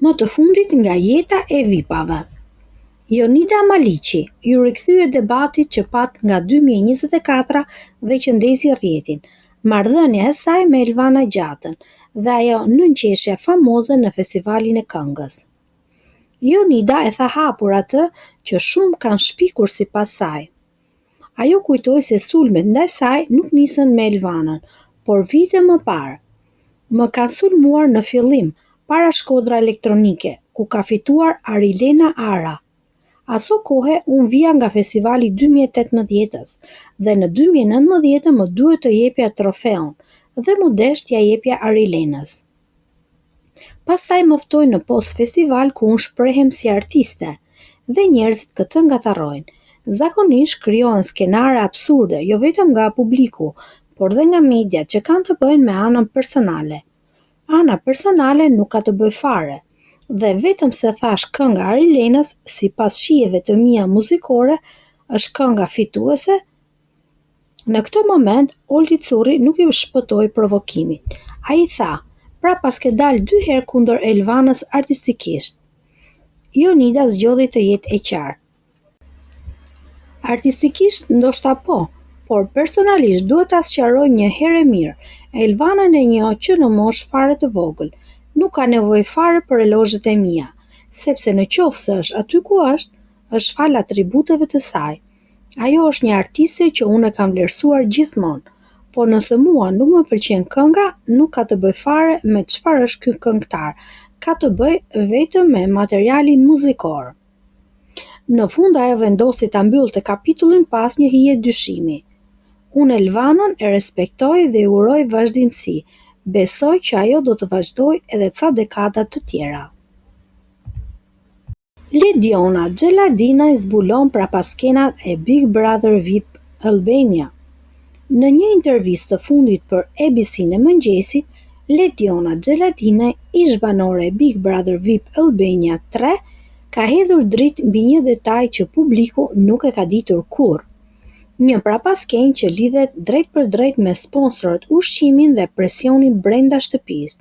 Më të fundit nga jeta e vipave. Jonida Maliqi ju rikthye debatit që pat nga 2024 dhe që ndezi rrjetin, marrëdhënia e saj me Elvana Gjatën dhe ajo nënqeshja famoze në festivalin e këngës. Jonida e tha hapur atë që shumë kanë shpikur sipas saj. Ajo kujtoi se sulmet ndaj saj nuk nisën me Elvanën, por vite më parë. Më ka sulmuar në fillim, para Shkodra elektronike, ku ka fituar Arilena Ara. Aso kohe unë vija nga festivali 2018-ës dhe në 2019 më duhet të jepja trofeun dhe më desh t'ja jepja Arilenës. Pastaj më ftoi në post festival ku unë shprehem si artiste dhe njerëzit këtë ngatarrojnë. Zakonisht krijohen skenare absurde jo vetëm nga publiku, por dhe nga media që kanë të bëjnë me anën personale. Ana personale nuk ka të bëj fare, dhe vetëm se thash kënga Arilenës, sipas shijeve të mia muzikore, është kënga fituese. Në këtë moment, Olti Curri nuk i shpëtoi provokimit. Ai tha, pra pas ke dalë 2 herë kundër Elvanës artistikisht. Jonida zgjodhi të jetë e qartë. Artistikisht ndoshta po, por personalisht duhet ta sqaroj një herë e mirë. Elvanën e njoh që në moshë fare të vogël, nuk ka nevojë fare për elozhet e mia, sepse në qoftë se është aty ku është fal atributeve të saj. Ajo është një artiste që unë e kam vlerësuar gjithmonë, po nëse mua nuk më pëlqen kënga, nuk ka të bëj fare me çfarë është ky këngëtar, ka të bëj vetëm me materialin muzikor. Në fund ajo vendosi ta mbyllte kapitullin pas një hije dyshimi. Unë Elvanën e respektoj dhe i uroj vazhdimsi. Besoj që ajo do të vazhdoj edhe ca dekada të tjera. Lediona Xheladina i zbulon prapaskenat e Big Brother VIP Albania. Në një intervistë të fundit për ABC-n e mëngjesit, Lediona Xheladina, ish banore e Big Brother VIP Albania 3, ka hedhur dritë mbi një detaj që publiku nuk e ka ditur kurrë. Një prapaskenjë që lidhet drejt për drejt me sponsorët, ushqimin dhe presionin brenda shtëpisë.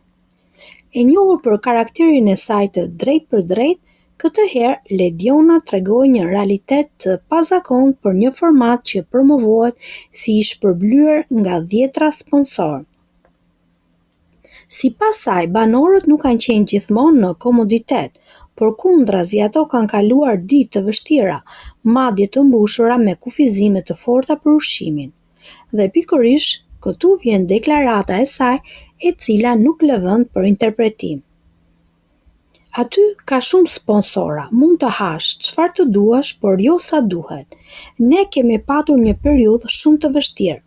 E njohur për karakterin e saj të drejt për drejt, këtë herë Lediona tregoi një realitet të pazakontë për një format që promovohet si i shpërblyer nga 10 sponsor. Sipas saj, banorët nuk kanë qenë gjithmonë në komoditet, por kundrazi ato kanë kaluar ditë të vështira, madje të mbushura me kufizime të forta për ushqimin. Dhe pikërisht këtu vjen deklarata e saj, e cila nuk lë vend për interpretim. Aty ka shumë sponsora, mund të hash çfarë të duash, por jo sa duhet. Ne kemi patur një periudhë shumë të vështirë.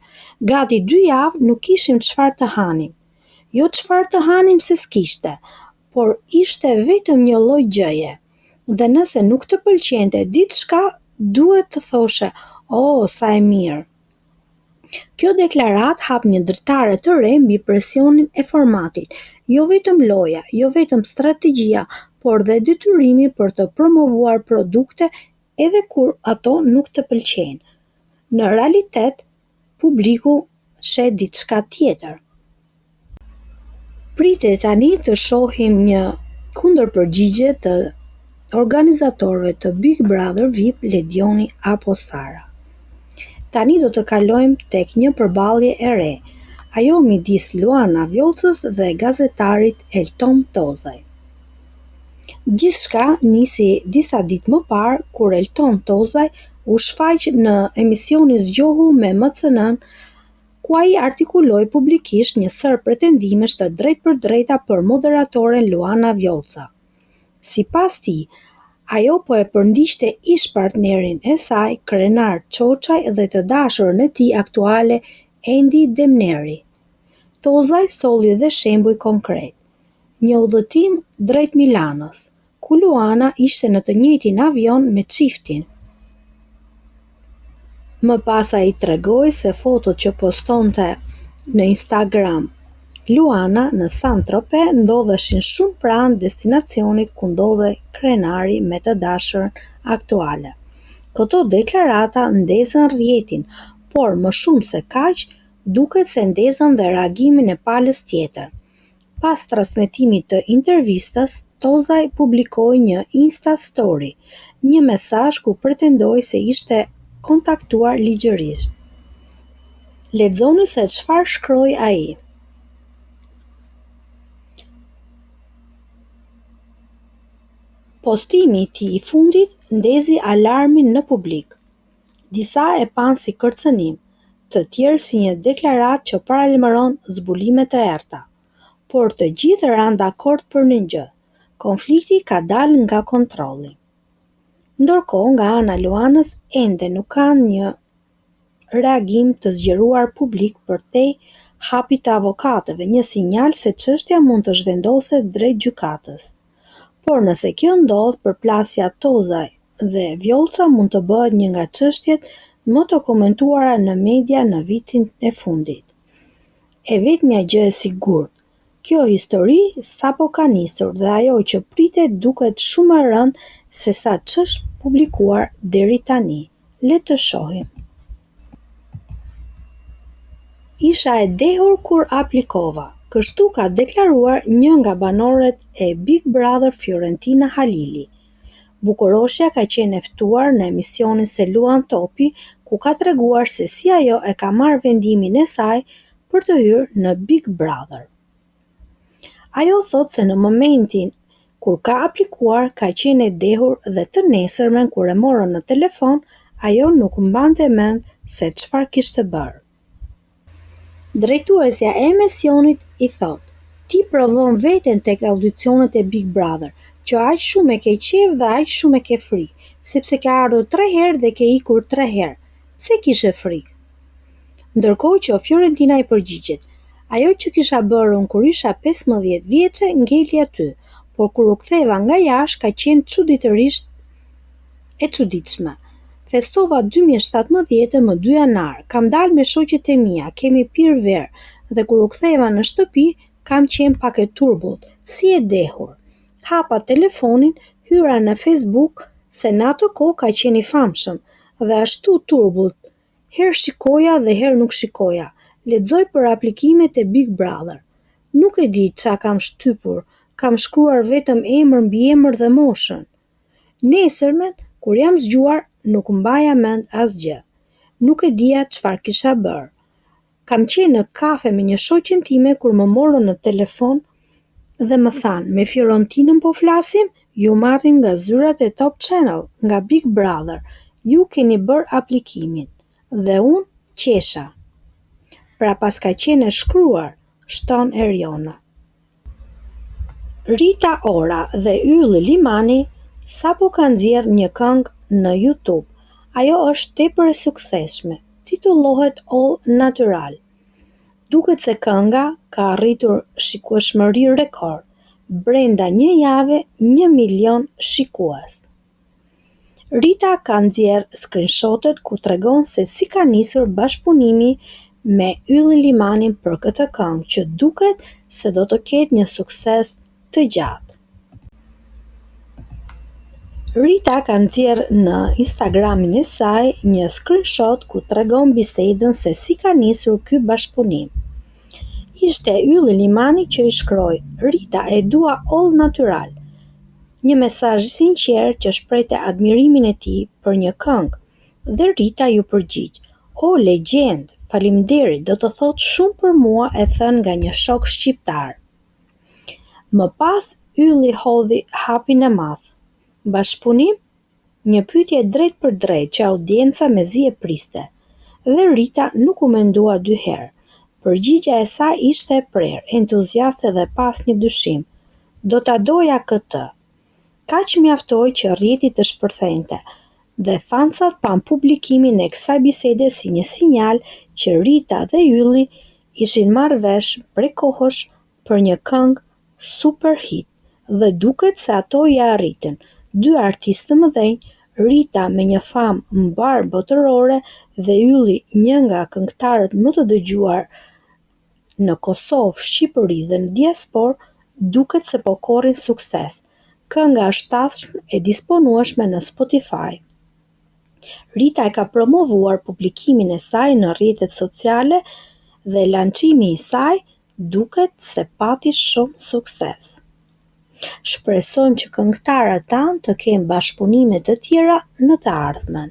Gati 2 javë nuk kishim çfarë të hanim. Jo çfarë të hanim se s'kishte, por ishte vetëm një lloj gjëje. Dhe nëse nuk të pëlqente diçka, duhet të thoshe, "Oh, sa e mirë." Kjo deklarat hap një dritare të re mbi presionin e formatit, jo vetëm loja, jo vetëm strategjia, por dhe detyrimi për të promovuar produkte edhe kur ato nuk të pëlqejnë. Në realitet, publiku shet diçka tjetër. Pritet tani të shohim një kundërpërgjigje të organizatorëve të Big Brother VIP, Ledioni apo Sara. Tani do të kalojmë tek një përballje e re, ajo midis Luana Vjollcës dhe gazetarit Elton Tozaj. Gjithçka nisi disa ditë më parë kur Elton Tozaj u shfaq në emisionin Zgjohu me MCN, ku ai artikuloi publikisht një sër pretendimesh të drejtpërdrejta për moderatoren Luana Vjollca. Sipas tij, ajo po e përndiqte ish partnerin e saj, Krenar Çoçaj dhe të dashurën e tij aktuale, Endi Demneri. Tozaj solli dhe shembuj konkret. Një udhëtim drejt Milanës, ku Luana ishte në të njëjtin avion me çiftin. Më pas ai tregoi se fotot që postonte në Instagram Luana në Saint-Tropez ndodheshin shumë pranë destinacionit ku ndodhej Krenari me të dashurën aktuale. Këto deklarata ndezën rrjetin, por më shumë se kaq, duket se ndezën dhe reagimin e palës tjetër. Pas transmetimit të intervistës, Tozaj publikoi një Insta Story, një mesazh ku pretendoi se ishte kontaktuar ligjërisht. Lexoni se çfarë shkroi ai. Postimi i tij i fundit ndezi alarmin në publik. Disa e panë si kërcënim, të tjerë si një deklaratë që paralajmëron zbulime të errta. Por të gjithë ranë dakord për një gjë: konflikti ka dalë nga kontrolli. Ndërkohë, nga ana e Luanës ende nuk kanë një reagim të zgjeruar publik përtej hapit të avokatëve, një sinjal se çështja mund të zhvendoset drejt gjykatës. Por nëse kjo ndodh, përplasja Tozaj dhe Vjollca mund të bëhet një nga çështjet më të komentuara në media në vitin e fundit. E vetmja gjë e sigurt, kjo histori sapo ka nisur dhe ajo që pritet duket shumë e rëndë se sa ç'është publikuar deri tani. Le të shohim. Isha e dehur kur aplikova, kështu ka deklaruar një nga banorët e Big Brother Fiorentina Halili. Bukuroshja ka qenë e ftuar në emisionin Se luan topi, ku ka treguar se si ajo e ka marrë vendimin e saj për të hyrë në Big Brother. Ajo thot se në momentin kur ka aplikuar ka qenë e dehur dhe të nesërmen kur e morën në telefon, ajo nuk mbante mend se çfarë kishte bërë. Drejtuesja e emisionit i thot: "Ti provon veten tek audicionet e Big Brother, që aq shumë e ke qejf dhe aq shumë e ke frikë, sepse ke ardhur 3 herë dhe ke ikur 3 herë. Pse kishe frikë?" Ndërkohë që Fiorentina i përgjigjet: "Ajo që kisha bërë unë kur isha 15 vjeçe ngeli aty, por kur u ktheva nga jashtë ka qenë çuditërisht e çuditshme. Festova 2017 më 2 janar, kam dalë me shoqet e mia, kemi pirë verë dhe kur u ktheva në shtëpi kam qenë pak e turbullt, si e dehur. Hapa telefonin, hyra në Facebook se në atë kohë ka qenë i famshëm dhe ashtu turbullt. Herë shikoja dhe herë nuk shikoja. Lexoj për aplikimet e Big Brother. Nuk e di çka kam shtypur, kam shkruar vetëm emër mbi emër dhe moshën. Nesërmen, kur jam zgjuar, nuk mbaja mend asgjë. Nuk e dija çfarë kisha bërë. Kam qenë në kafe me një shoqen time kur më morën në telefon dhe më thanë: "Me Fiorentinën po flasim? Ju marrim nga zyrat e Top Channel, nga Big Brother. Ju keni bërë aplikimin." Dhe unë qesha. Pra pas ka qenë e shkruar, shton Eriona. Rita Ora dhe Ylli Limani sapo kanë nxjerrë një këngë në YouTube. Ajo është tepër e suksesshme, titullohet All Natural. Duket se kënga ka arritur shikueshmëri rekord. Brenda një jave 1 milion shikues. Rita ka nxjerrë screenshotet ku tregon se si ka nisur bashkëpunimi me Yllin Limanin për këtë këngë, që duket se do të ketë një sukses të gjatë. Rita ka nxjerrë në Instagramin e saj një screenshot ku tregon bisedën se si ka nisur ky bashkëpunim. Ishte Ylli Limani që i shkroi: "Rita, e dua all natural." Një mesazh sinqert që shprehte admirimin e tij për një këngë, dhe Rita ju përgjigj: "O legjend, faleminderit, do të thotë shumë për mua", e thënë nga një shok shqiptar. Më pas Ylli hodhi hapin e madh. Bashkëpunim? Një pyetje drejt për drejt që audienca mezi e priste. Dhe Rita nuk u mendua 2 herë. Përgjigja e saj ishte e prerë, entuziaste dhe pas një dyshim. Do ta doja këtë. Kaq mjaftoi që rrjeti të shpërthente, dhe fansat pan publikimin e kësaj bisede si një sinjal që Rita dhe Ylli ishin marrë vesh prej kohësh për një këngë super hit, dhe duket se ato ja arritën. 2 artistë të mëdhenj, Rita me një famë mbar botërore dhe Ylli një nga këngëtarët më të dëgjuar në Kosovë, Shqipëri dhe në diasporë, duket se po korrin sukses. Kënga është tashmë e disponueshme në Spotify. Rita e ka promovuar publikimin e saj në rrjetet sociale dhe lançimi i saj duket se pati shumë sukses. Shpresojmë që këngëtarët tanë të kenë bashkëpunime të tjera në të ardhmen.